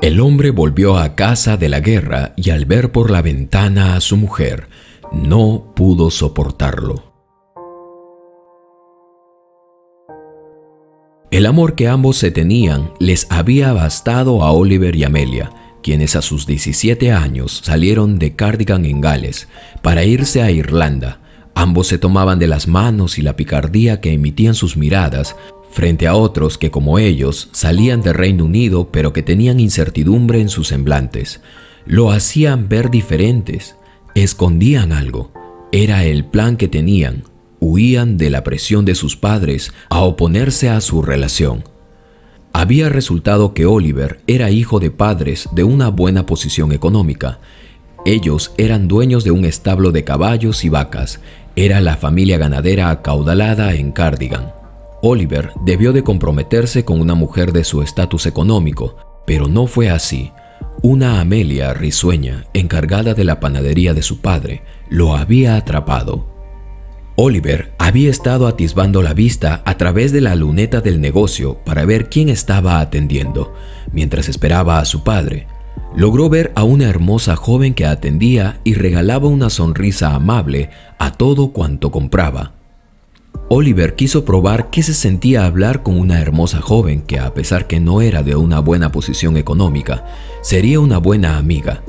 El hombre volvió a casa de la guerra y al ver por la ventana a su mujer, no pudo soportarlo. El amor que ambos se tenían les había bastado a Oliver y Amelia, quienes a sus 17 años salieron de Cardigan en Gales para irse a Irlanda. Ambos se tomaban de las manos y la picardía que emitían sus miradas frente a otros que, como ellos, salían del Reino Unido pero que tenían incertidumbre en sus semblantes. Lo hacían ver diferentes, escondían algo. Era el plan que tenían. Huían de la presión de sus padres a oponerse a su relación. Había resultado que Oliver era hijo de padres de una buena posición económica. Ellos eran dueños de un establo de caballos y vacas. Era la familia ganadera acaudalada en Cardigan. Oliver debió de comprometerse con una mujer de su estatus económico, pero no fue así. Una Amelia risueña, encargada de la panadería de su padre, lo había atrapado. Oliver había estado atisbando la vista a través de la luneta del negocio para ver quién estaba atendiendo, mientras esperaba a su padre. Logró ver a una hermosa joven que atendía y regalaba una sonrisa amable a todo cuanto compraba. Oliver quiso probar qué se sentía hablar con una hermosa joven que, a pesar que no era de una buena posición económica, sería una buena amiga.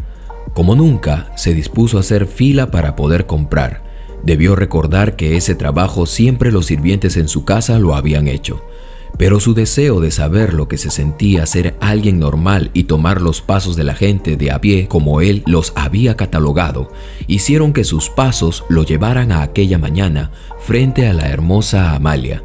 Como nunca, se dispuso a hacer fila para poder comprar. Debió recordar que ese trabajo siempre los sirvientes en su casa lo habían hecho, pero su deseo de saber lo que se sentía ser alguien normal y tomar los pasos de la gente de a pie como él los había catalogado, hicieron que sus pasos lo llevaran a aquella mañana frente a la hermosa Amalia.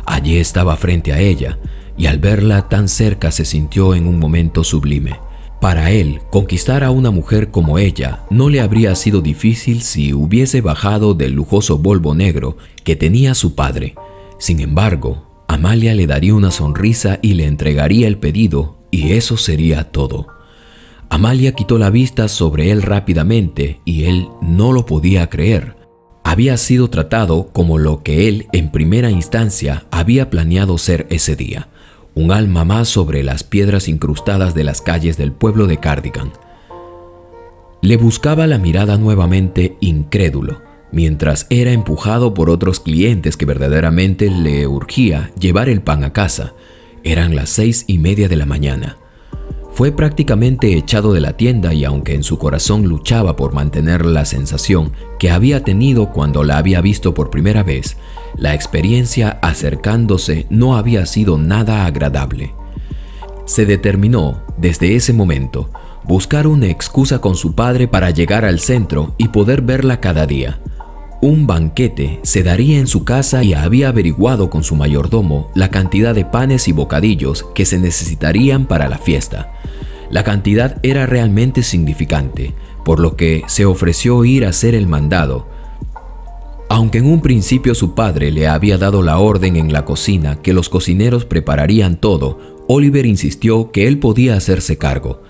Allí estaba frente a ella, y al verla tan cerca se sintió en un momento sublime. Para él, conquistar a una mujer como ella no le habría sido difícil si hubiese bajado del lujoso Volvo negro que tenía su padre. Sin embargo, Amalia le daría una sonrisa y le entregaría el pedido, y eso sería todo. Amalia quitó la vista sobre él rápidamente y él no lo podía creer. Había sido tratado como lo que él en primera instancia había planeado ser ese día. Un alma más sobre las piedras incrustadas de las calles del pueblo de Cardigan. Le buscaba la mirada nuevamente incrédulo, mientras era empujado por otros clientes que verdaderamente le urgía llevar el pan a casa. Eran las 6:30 de la mañana. Fue prácticamente echado de la tienda y aunque en su corazón luchaba por mantener la sensación que había tenido cuando la había visto por primera vez, la experiencia acercándose no había sido nada agradable. Se determinó, desde ese momento, buscar una excusa con su padre para llegar al centro y poder verla cada día. Un banquete se daría en su casa y había averiguado con su mayordomo la cantidad de panes y bocadillos que se necesitarían para la fiesta. La cantidad era realmente significante, por lo que se ofreció ir a hacer el mandado. Aunque en un principio su padre le había dado la orden en la cocina que los cocineros prepararían todo, Oliver insistió que él podía hacerse cargo.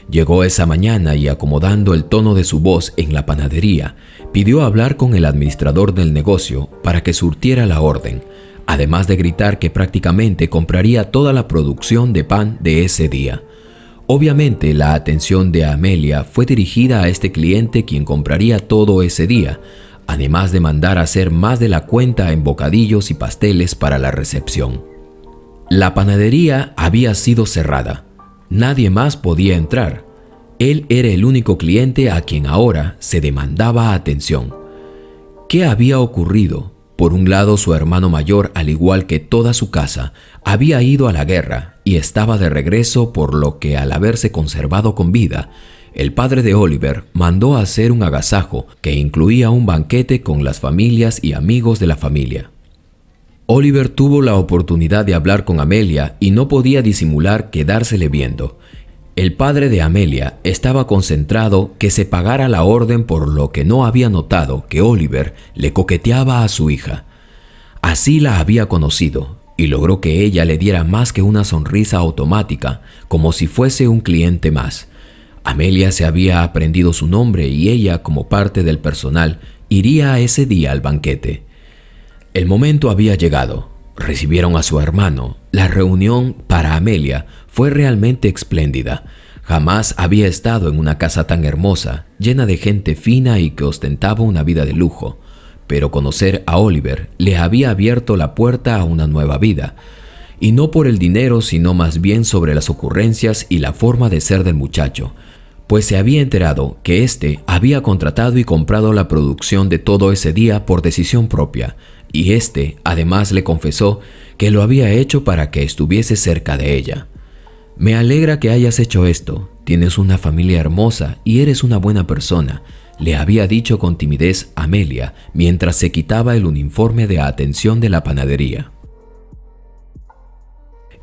Llegó esa mañana y, acomodando el tono de su voz en la panadería, pidió hablar con el administrador del negocio para que surtiera la orden, además de gritar que prácticamente compraría toda la producción de pan de ese día. Obviamente, la atención de Amelia fue dirigida a este cliente, quien compraría todo ese día, además de mandar a hacer más de la cuenta en bocadillos y pasteles para la recepción. La panadería había sido cerrada. Nadie más podía entrar. Él era el único cliente a quien ahora se demandaba atención. ¿Qué había ocurrido? Por un lado, su hermano mayor, al igual que toda su casa, había ido a la guerra y estaba de regreso, por lo que al haberse conservado con vida, el padre de Oliver mandó a hacer un agasajo que incluía un banquete con las familias y amigos de la familia. Oliver tuvo la oportunidad de hablar con Amelia y no podía disimular quedársele viendo. El padre de Amelia estaba concentrado que se pagara la orden, por lo que no había notado que Oliver le coqueteaba a su hija. Así la había conocido y logró que ella le diera más que una sonrisa automática, como si fuese un cliente más. Amelia se había aprendido su nombre y ella, como parte del personal, iría ese día al banquete. El momento había llegado. Recibieron a su hermano. La reunión para Amelia fue realmente espléndida. Jamás había estado en una casa tan hermosa, llena de gente fina y que ostentaba una vida de lujo. Pero conocer a Oliver le había abierto la puerta a una nueva vida. Y no por el dinero, sino más bien sobre las ocurrencias y la forma de ser del muchacho, pues se había enterado que éste había contratado y comprado la producción de todo ese día por decisión propia, y éste además le confesó que lo había hecho para que estuviese cerca de ella. «Me alegra que hayas hecho esto. Tienes una familia hermosa y eres una buena persona», le había dicho con timidez Amelia mientras se quitaba el uniforme de atención de la panadería.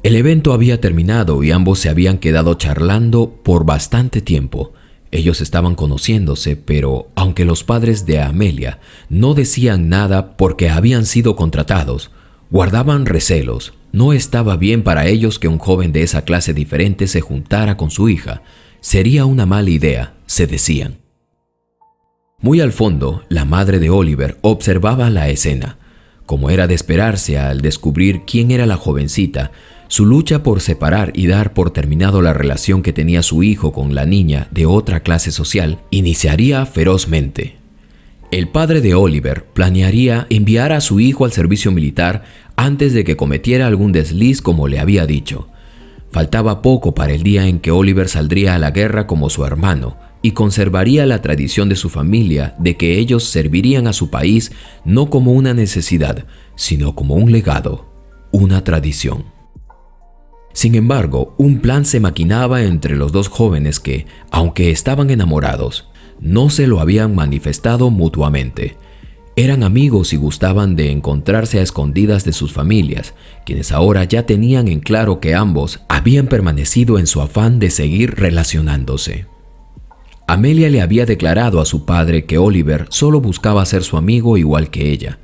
El evento había terminado y ambos se habían quedado charlando por bastante tiempo. Ellos estaban conociéndose, pero aunque los padres de Amelia no decían nada porque habían sido contratados, guardaban recelos. No estaba bien para ellos que un joven de esa clase diferente se juntara con su hija. Sería una mala idea, se decían. Muy al fondo, la madre de Oliver observaba la escena. Como era de esperarse al descubrir quién era la jovencita, su lucha por separar y dar por terminado la relación que tenía su hijo con la niña de otra clase social iniciaría ferozmente. El padre de Oliver planearía enviar a su hijo al servicio militar antes de que cometiera algún desliz como le había dicho. Faltaba poco para el día en que Oliver saldría a la guerra como su hermano y conservaría la tradición de su familia de que ellos servirían a su país no como una necesidad, sino como un legado, una tradición. Sin embargo, un plan se maquinaba entre los dos jóvenes que, aunque estaban enamorados, no se lo habían manifestado mutuamente. Eran amigos y gustaban de encontrarse a escondidas de sus familias, quienes ahora ya tenían en claro que ambos habían permanecido en su afán de seguir relacionándose. Amelia le había declarado a su padre que Oliver solo buscaba ser su amigo igual que ella,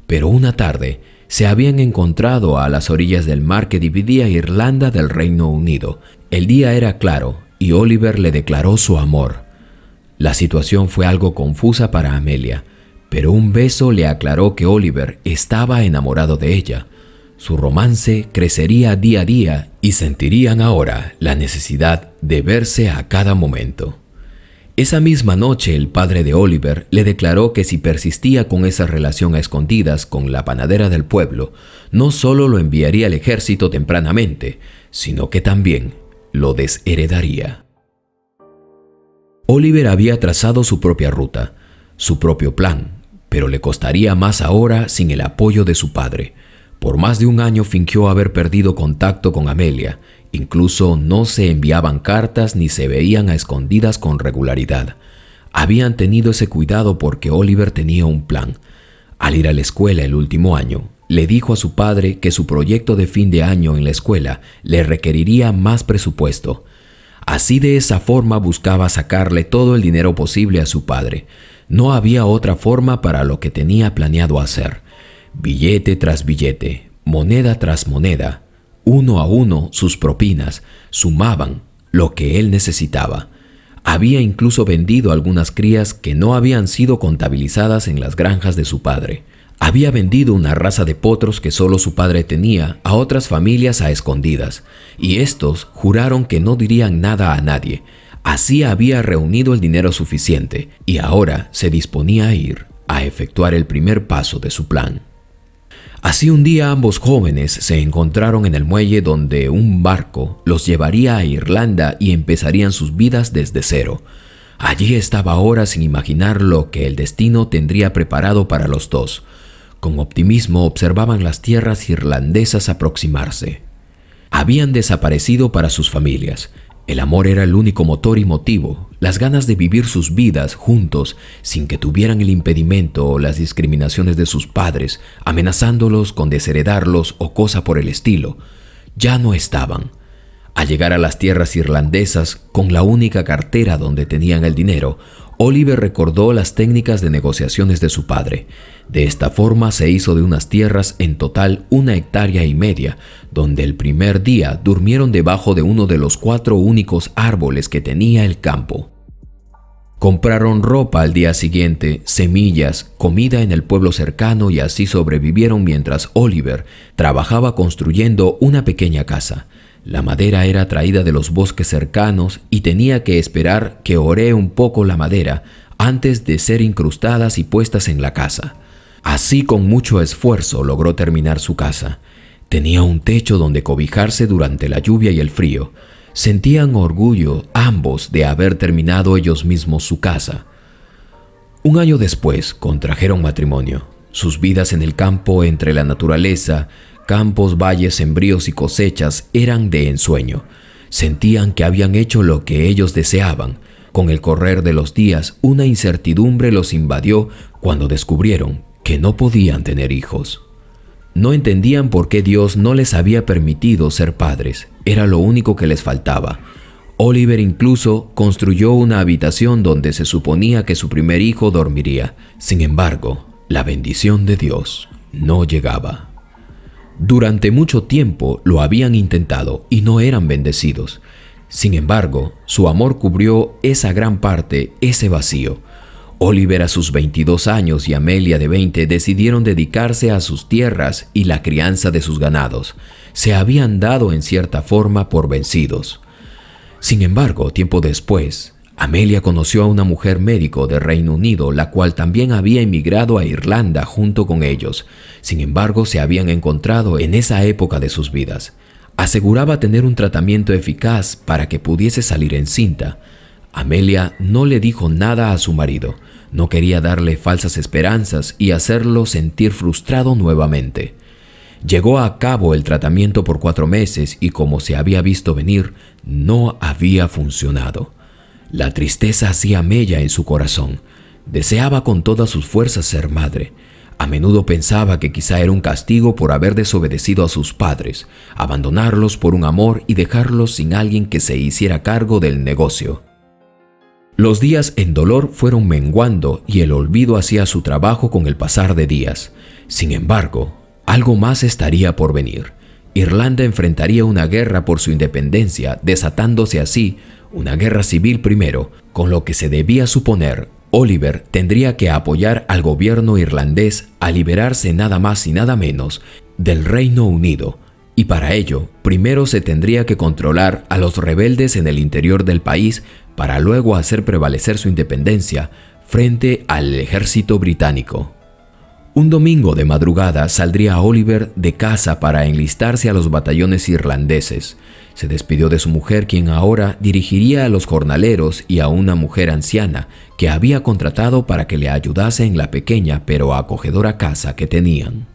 pero una tarde se habían encontrado a las orillas del mar que dividía Irlanda del Reino Unido. El día era claro y Oliver le declaró su amor. La situación fue algo confusa para Amelia, pero un beso le aclaró que Oliver estaba enamorado de ella. Su romance crecería día a día y sentirían ahora la necesidad de verse a cada momento. Esa misma noche el padre de Oliver le declaró que si persistía con esa relación a escondidas con la panadera del pueblo, no solo lo enviaría al ejército tempranamente, sino que también lo desheredaría. Oliver había trazado su propia ruta, su propio plan, pero le costaría más ahora sin el apoyo de su padre. Por más de un año fingió haber perdido contacto con Amelia. Incluso no se enviaban cartas ni se veían a escondidas con regularidad. Habían tenido ese cuidado porque Oliver tenía un plan. Al ir a la escuela el último año, le dijo a su padre que su proyecto de fin de año en la escuela le requeriría más presupuesto. Así, de esa forma buscaba sacarle todo el dinero posible a su padre. No había otra forma para lo que tenía planeado hacer. Billete tras billete, moneda tras moneda, uno a uno sus propinas sumaban lo que él necesitaba. Había incluso vendido algunas crías que no habían sido contabilizadas en las granjas de su padre. Había vendido una raza de potros que solo su padre tenía a otras familias a escondidas, y estos juraron que no dirían nada a nadie. Así había reunido el dinero suficiente y ahora se disponía a ir a efectuar el primer paso de su plan. Así, un día ambos jóvenes se encontraron en el muelle donde un barco los llevaría a Irlanda y empezarían sus vidas desde cero. Allí estaba ahora sin imaginar lo que el destino tendría preparado para los dos. Con optimismo observaban las tierras irlandesas aproximarse. Habían desaparecido para sus familias. El amor era el único motor y motivo, las ganas de vivir sus vidas juntos sin que tuvieran el impedimento o las discriminaciones de sus padres, amenazándolos con desheredarlos o cosa por el estilo. Ya no estaban. Al llegar a las tierras irlandesas, con la única cartera donde tenían el dinero, Oliver recordó las técnicas de negociaciones de su padre. De esta forma se hizo de unas tierras en total 1,5 hectáreas, donde el primer día durmieron debajo de uno de los 4 únicos árboles que tenía el campo. Compraron ropa al día siguiente, semillas, comida en el pueblo cercano y así sobrevivieron mientras Oliver trabajaba construyendo una pequeña casa. La madera era traída de los bosques cercanos y tenía que esperar que oree un poco la madera antes de ser incrustadas y puestas en la casa. Así, con mucho esfuerzo, logró terminar su casa. Tenía un techo donde cobijarse durante la lluvia y el frío. Sentían orgullo ambos de haber terminado ellos mismos su casa. Un año después contrajeron matrimonio. Sus vidas en el campo, entre la naturaleza, campos, valles, sembríos y cosechas, eran de ensueño. Sentían que habían hecho lo que ellos deseaban. Con el correr de los días, una incertidumbre los invadió cuando descubrieron que no podían tener hijos. No entendían por qué Dios no les había permitido ser padres. Era lo único que les faltaba. Oliver incluso construyó una habitación donde se suponía que su primer hijo dormiría. Sin embargo, la bendición de Dios no llegaba. Durante mucho tiempo lo habían intentado y no eran bendecidos. Sin embargo, su amor cubrió esa gran parte, ese vacío. Oliver a sus 22 años y Amelia de 20 decidieron dedicarse a sus tierras y la crianza de sus ganados. Se habían dado en cierta forma por vencidos. Sin embargo, tiempo después, Amelia conoció a una mujer médico de Reino Unido, la cual también había emigrado a Irlanda junto con ellos. Sin embargo, se habían encontrado en esa época de sus vidas. Aseguraba tener un tratamiento eficaz para que pudiese salir encinta. Amelia no le dijo nada a su marido. No quería darle falsas esperanzas y hacerlo sentir frustrado nuevamente. Llevó a cabo el tratamiento por 4 meses y, como se había visto venir, no había funcionado. La tristeza hacía mella en su corazón. Deseaba con todas sus fuerzas ser madre. A menudo pensaba que quizá era un castigo por haber desobedecido a sus padres, abandonarlos por un amor y dejarlos sin alguien que se hiciera cargo del negocio. Los días en dolor fueron menguando y el olvido hacía su trabajo con el pasar de días. Sin embargo, algo más estaría por venir. Irlanda enfrentaría una guerra por su independencia, desatándose así una guerra civil primero, con lo que se debía suponer Oliver tendría que apoyar al gobierno irlandés a liberarse nada más y nada menos del Reino Unido. Y para ello, primero se tendría que controlar a los rebeldes en el interior del país para luego hacer prevalecer su independencia frente al ejército británico. Un domingo de madrugada saldría Oliver de casa para enlistarse a los batallones irlandeses. Se despidió de su mujer, quien ahora dirigiría a los jornaleros, y a una mujer anciana que había contratado para que le ayudase en la pequeña pero acogedora casa que tenían.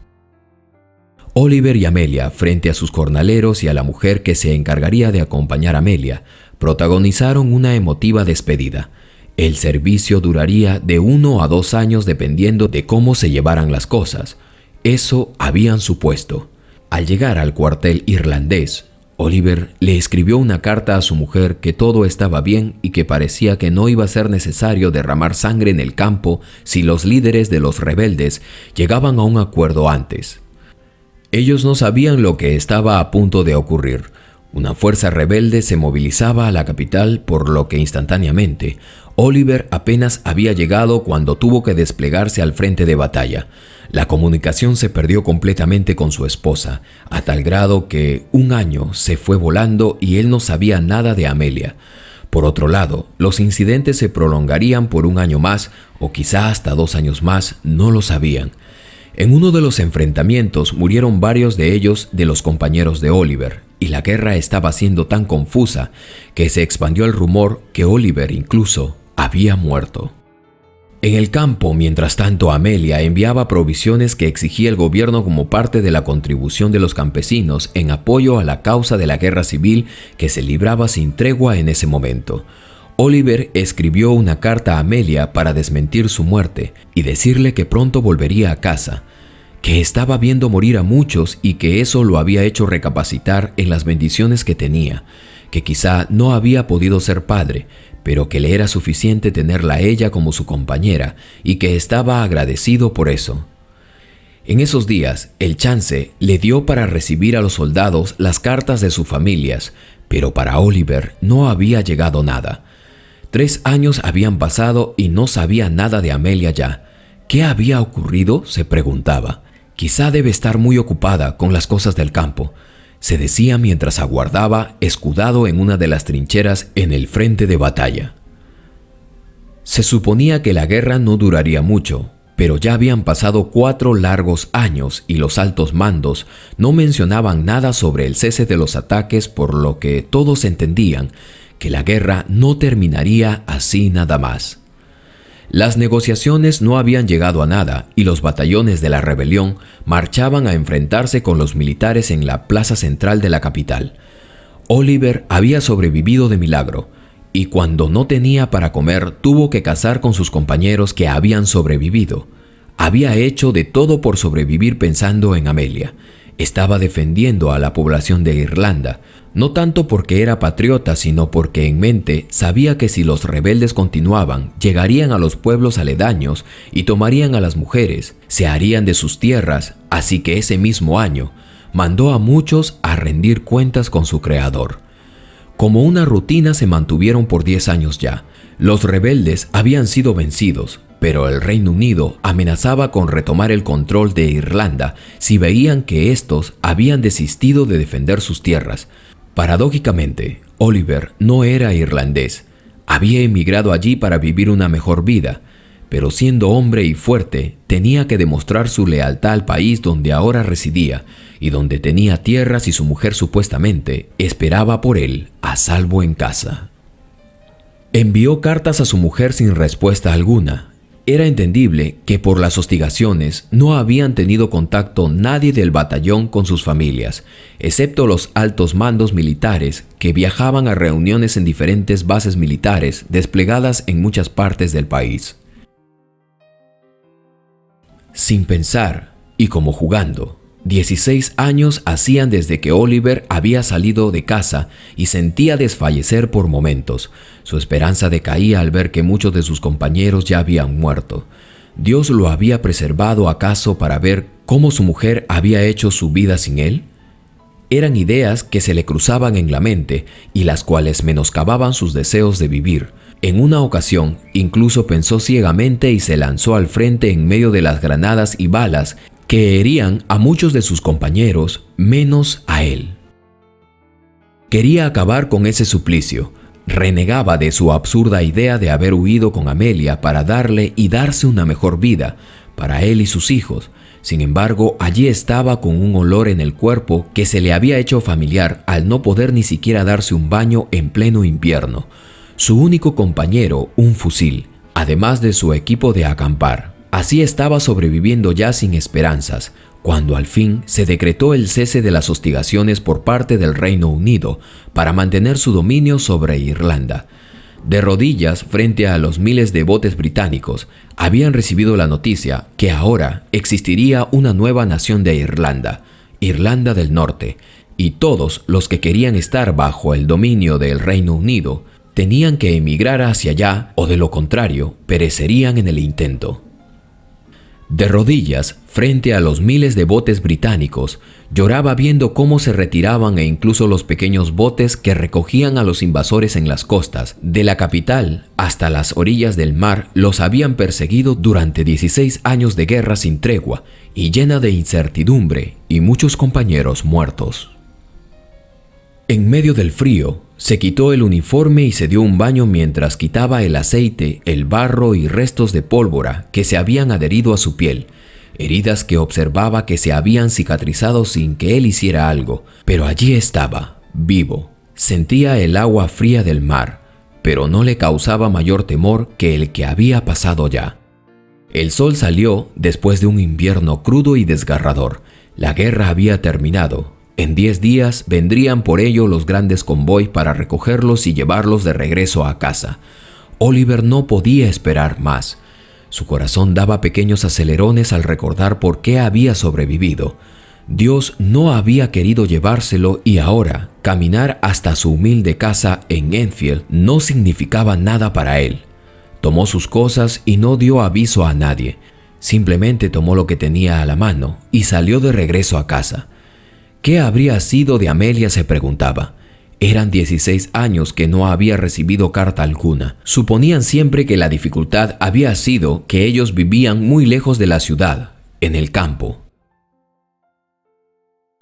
Oliver y Amelia, frente a sus jornaleros y a la mujer que se encargaría de acompañar a Amelia, protagonizaron una emotiva despedida. El servicio duraría de 1 a 2 años dependiendo de cómo se llevaran las cosas. Eso habían supuesto. Al llegar al cuartel irlandés, Oliver le escribió una carta a su mujer que todo estaba bien y que parecía que no iba a ser necesario derramar sangre en el campo si los líderes de los rebeldes llegaban a un acuerdo antes. Ellos no sabían lo que estaba a punto de ocurrir. Una fuerza rebelde se movilizaba a la capital, por lo que instantáneamente Oliver apenas había llegado cuando tuvo que desplegarse al frente de batalla. La comunicación se perdió completamente con su esposa, a tal grado que un año se fue volando y él no sabía nada de Amelia. Por otro lado, los incidentes se prolongarían por un año más o quizá hasta 2 años más, no lo sabían. En uno de los enfrentamientos murieron varios de ellos de los compañeros de Oliver, y la guerra estaba siendo tan confusa que se expandió el rumor que Oliver incluso había muerto. En el campo, mientras tanto, Amelia enviaba provisiones que exigía el gobierno como parte de la contribución de los campesinos en apoyo a la causa de la guerra civil que se libraba sin tregua en ese momento. Oliver escribió una carta a Amelia para desmentir su muerte y decirle que pronto volvería a casa, que estaba viendo morir a muchos y que eso lo había hecho recapacitar en las bendiciones que tenía, que quizá no había podido ser padre, pero que le era suficiente tenerla a ella como su compañera y que estaba agradecido por eso. En esos días, el chance le dio para recibir a los soldados las cartas de sus familias, pero para Oliver no había llegado nada. 3 años habían pasado y no sabía nada de Amelia ya. ¿Qué había ocurrido?, se preguntaba. Quizá debe estar muy ocupada con las cosas del campo, se decía mientras aguardaba, escudado en una de las trincheras en el frente de batalla. Se suponía que la guerra no duraría mucho, pero ya habían pasado 4 largos años y los altos mandos no mencionaban nada sobre el cese de los ataques, por lo que todos entendían que la guerra no terminaría así nada más. Las negociaciones no habían llegado a nada y los batallones de la rebelión marchaban a enfrentarse con los militares en la plaza central de la capital. Oliver había sobrevivido de milagro y cuando no tenía para comer tuvo que cazar con sus compañeros que habían sobrevivido. Había hecho de todo por sobrevivir pensando en Amelia. Estaba defendiendo a la población de Irlanda, no tanto porque era patriota, sino porque en mente sabía que si los rebeldes continuaban, llegarían a los pueblos aledaños y tomarían a las mujeres, se harían de sus tierras, así que ese mismo año mandó a muchos a rendir cuentas con su creador. Como una rutina se mantuvieron por 10 años ya. Los rebeldes habían sido vencidos, pero el Reino Unido amenazaba con retomar el control de Irlanda si veían que estos habían desistido de defender sus tierras. Paradójicamente, Oliver no era irlandés. Había emigrado allí para vivir una mejor vida, pero siendo hombre y fuerte, tenía que demostrar su lealtad al país donde ahora residía y donde tenía tierras y su mujer supuestamente esperaba por él a salvo en casa. Envió cartas a su mujer sin respuesta alguna. Era entendible que por las hostigaciones no habían tenido contacto nadie del batallón con sus familias, excepto los altos mandos militares que viajaban a reuniones en diferentes bases militares desplegadas en muchas partes del país. Sin pensar, y como jugando, 16 años hacían desde que Oliver había salido de casa y sentía desfallecer por momentos. Su esperanza decaía al ver que muchos de sus compañeros ya habían muerto. ¿Dios lo había preservado acaso para ver cómo su mujer había hecho su vida sin él? Eran ideas que se le cruzaban en la mente y las cuales menoscababan sus deseos de vivir. En una ocasión, incluso pensó ciegamente y se lanzó al frente en medio de las granadas y balas que herían a muchos de sus compañeros, menos a él. Quería acabar con ese suplicio. Renegaba de su absurda idea de haber huido con Amelia para darle y darse una mejor vida para él y sus hijos. Sin embargo, allí estaba con un olor en el cuerpo que se le había hecho familiar al no poder ni siquiera darse un baño en pleno invierno. Su único compañero, un fusil, además de su equipo de acampar. Así estaba sobreviviendo ya sin esperanzas, cuando al fin se decretó el cese de las hostigaciones por parte del Reino Unido para mantener su dominio sobre Irlanda. De rodillas frente a los miles de botes británicos, habían recibido la noticia que ahora existiría una nueva nación de Irlanda, Irlanda del Norte, y todos los que querían estar bajo el dominio del Reino Unido tenían que emigrar hacia allá o de lo contrario perecerían en el intento. De rodillas, frente a los miles de botes británicos, lloraba viendo cómo se retiraban e incluso los pequeños botes que recogían a los invasores en las costas. De la capital hasta las orillas del mar los habían perseguido durante 16 años de guerra sin tregua y llena de incertidumbre y muchos compañeros muertos. En medio del frío, se quitó el uniforme y se dio un baño mientras quitaba el aceite, el barro y restos de pólvora que se habían adherido a su piel, heridas que observaba que se habían cicatrizado sin que él hiciera algo, pero allí estaba, vivo. Sentía el agua fría del mar, pero no le causaba mayor temor que el que había pasado ya. El sol salió después de un invierno crudo y desgarrador. La guerra había terminado. En 10 días vendrían por ello los grandes convoys para recogerlos y llevarlos de regreso a casa. Oliver no podía esperar más. Su corazón daba pequeños acelerones al recordar por qué había sobrevivido. Dios no había querido llevárselo y ahora caminar hasta su humilde casa en Enfield no significaba nada para él. Tomó sus cosas y no dio aviso a nadie. Simplemente tomó lo que tenía a la mano y salió de regreso a casa. ¿Qué habría sido de Amelia?, se preguntaba. Eran 16 años que no había recibido carta alguna. Suponían siempre que la dificultad había sido que ellos vivían muy lejos de la ciudad, en el campo.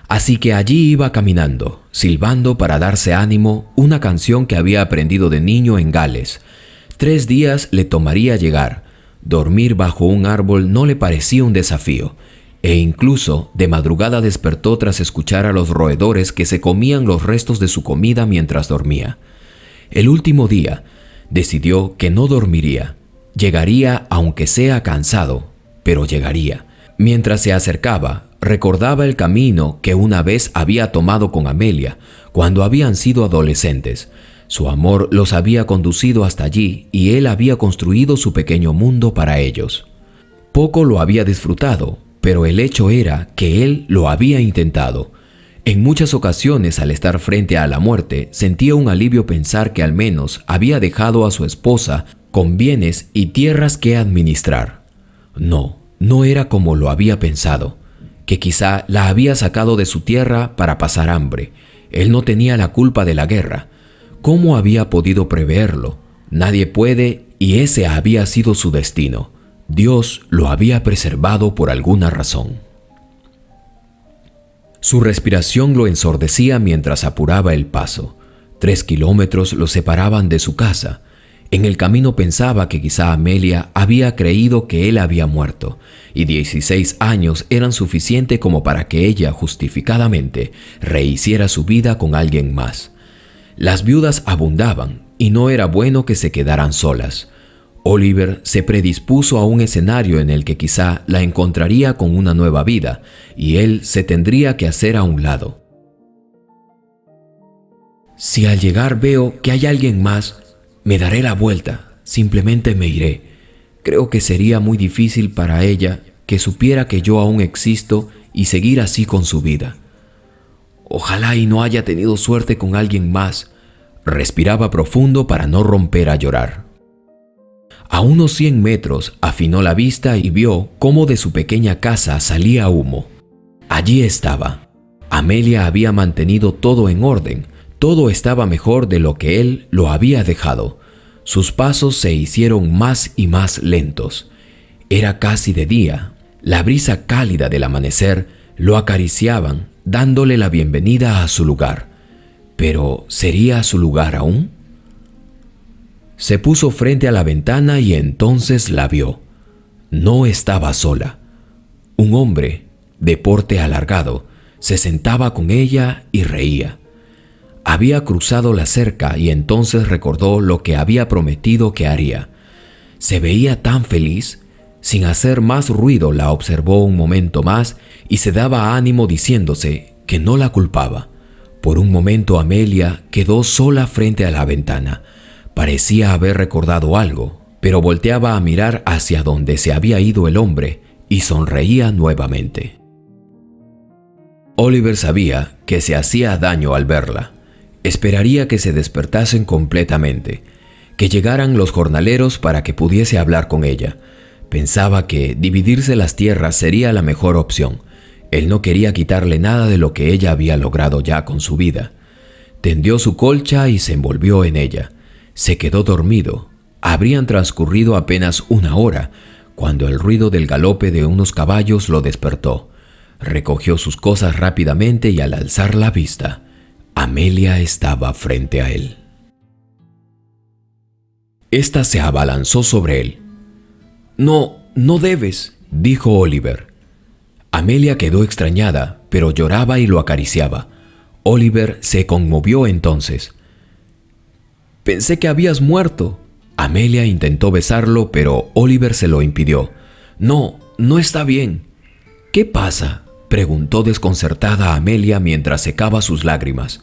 Así que allí iba caminando, silbando para darse ánimo una canción que había aprendido de niño en Gales. 3 días le tomaría llegar. Dormir bajo un árbol no le parecía un desafío, e incluso de madrugada despertó tras escuchar a los roedores que se comían los restos de su comida mientras dormía. El último día, decidió que no dormiría. Llegaría aunque sea cansado, pero llegaría. Mientras se acercaba, recordaba el camino que una vez había tomado con Amelia cuando habían sido adolescentes. Su amor los había conducido hasta allí y él había construido su pequeño mundo para ellos. Poco lo había disfrutado, pero el hecho era que él lo había intentado. En muchas ocasiones, al estar frente a la muerte, sentía un alivio pensar que al menos había dejado a su esposa con bienes y tierras que administrar. No era como lo había pensado, que quizá la había sacado de su tierra para pasar hambre. Él no tenía la culpa de la guerra. ¿Cómo había podido preverlo? Nadie puede, y ese había sido su destino. Dios lo había preservado por alguna razón. Su respiración lo ensordecía mientras apuraba el paso. 3 kilómetros lo separaban de su casa. En el camino pensaba que quizá Amelia había creído que él había muerto, y 16 años eran suficiente como para que ella justificadamente rehiciera su vida con alguien más. Las viudas abundaban y no era bueno que se quedaran solas. Oliver se predispuso a un escenario en el que quizá la encontraría con una nueva vida y él se tendría que hacer a un lado. Si al llegar veo que hay alguien más, me daré la vuelta, simplemente me iré. Creo que sería muy difícil para ella que supiera que yo aún existo y seguir así con su vida. Ojalá y no haya tenido suerte con alguien más. Respiraba profundo para no romper a llorar. A unos 100 metros afinó la vista y vio cómo de su pequeña casa salía humo. Allí estaba. Amelia había mantenido todo en orden. Todo estaba mejor de lo que él lo había dejado. Sus pasos se hicieron más y más lentos. Era casi de día. La brisa cálida del amanecer lo acariciaban, dándole la bienvenida a su lugar. ¿Pero sería su lugar aún? Se puso frente a la ventana y entonces la vio. No estaba sola. Un hombre, de porte alargado, se sentaba con ella y reía. Había cruzado la cerca y entonces recordó lo que había prometido que haría. Se veía tan feliz. Sin hacer más ruido la observó un momento más y se daba ánimo diciéndose que no la culpaba. Por un momento Amelia quedó sola frente a la ventana. Parecía haber recordado algo, pero volteaba a mirar hacia donde se había ido el hombre y sonreía nuevamente. Oliver sabía que se hacía daño al verla. Esperaría que se despertasen completamente, que llegaran los jornaleros para que pudiese hablar con ella. Pensaba que dividirse las tierras sería la mejor opción. Él no quería quitarle nada de lo que ella había logrado ya con su vida. Tendió su colcha y se envolvió en ella. Se quedó dormido. Habrían transcurrido apenas 1 hora cuando el ruido del galope de unos caballos lo despertó. Recogió sus cosas rápidamente y al alzar la vista, Amelia estaba frente a él. Esta se abalanzó sobre él. No debes, dijo Oliver. Amelia quedó extrañada, pero lloraba y lo acariciaba. Oliver se conmovió entonces. Pensé que habías muerto. Amelia intentó besarlo, pero Oliver se lo impidió. No está bien. ¿Qué pasa?, preguntó desconcertada Amelia mientras secaba sus lágrimas.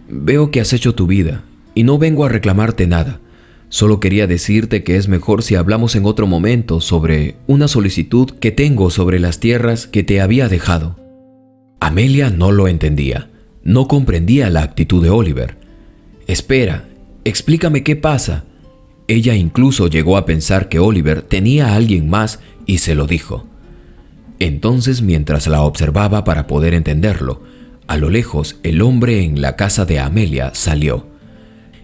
Veo que has hecho tu vida, y no vengo a reclamarte nada. Solo quería decirte que es mejor si hablamos en otro momento sobre una solicitud que tengo sobre las tierras que te había dejado. Amelia no lo entendía. No comprendía la actitud de Oliver. Espera, explícame qué pasa. Ella incluso llegó a pensar que Oliver tenía a alguien más y se lo dijo. Entonces, mientras la observaba para poder entenderlo, A lo lejos, el hombre en la casa de Amelia salió.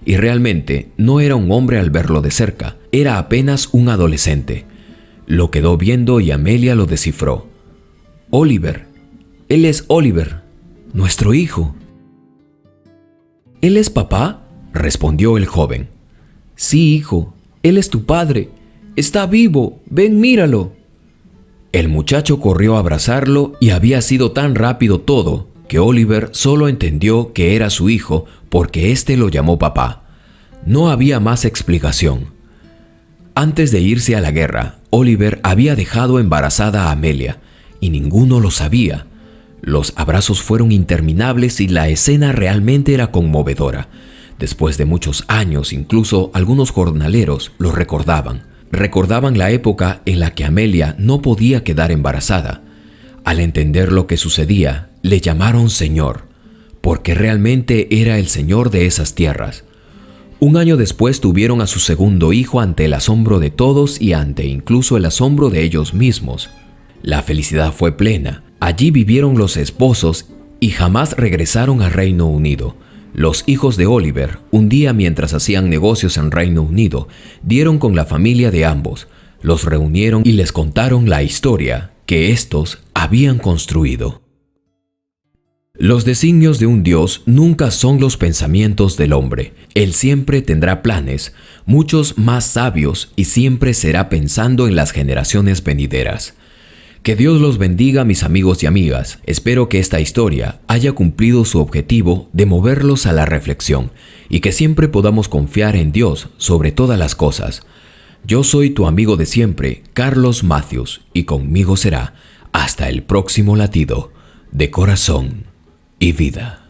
Y realmente no era un hombre al verlo de cerca, era apenas un adolescente. Lo quedó viendo y Amelia lo descifró. Oliver. Él es Oliver, nuestro hijo. ¿Él es papá?, respondió el joven. Sí, hijo, él es tu padre. Está vivo, ven, míralo. El muchacho corrió a abrazarlo y había sido tan rápido todo que Oliver solo entendió que era su hijo porque éste lo llamó papá. No había más explicación. Antes de irse a la guerra, Oliver había dejado embarazada a Amelia y ninguno lo sabía. Los abrazos fueron interminables y la escena realmente era conmovedora. Después de muchos años, incluso algunos jornaleros lo recordaban. Recordaban la época en la que Amelia no podía quedar embarazada. Al entender lo que sucedía, le llamaron Señor, porque realmente era el Señor de esas tierras. Un año después tuvieron a su segundo hijo ante el asombro de todos y ante incluso el asombro de ellos mismos. La felicidad fue plena. Allí vivieron los esposos y jamás regresaron a Reino Unido. Los hijos de Oliver, un día mientras hacían negocios en Reino Unido, dieron con la familia de ambos, los reunieron y les contaron la historia que estos habían construido. Los designios de un Dios nunca son los pensamientos del hombre. Él siempre tendrá planes, muchos más sabios, y siempre será pensando en las generaciones venideras. Que Dios los bendiga, mis amigos y amigas. Espero que esta historia haya cumplido su objetivo de moverlos a la reflexión y que siempre podamos confiar en Dios sobre todas las cosas. Yo soy tu amigo de siempre, Carlos Matthews, y conmigo será hasta el próximo latido de corazón y vida.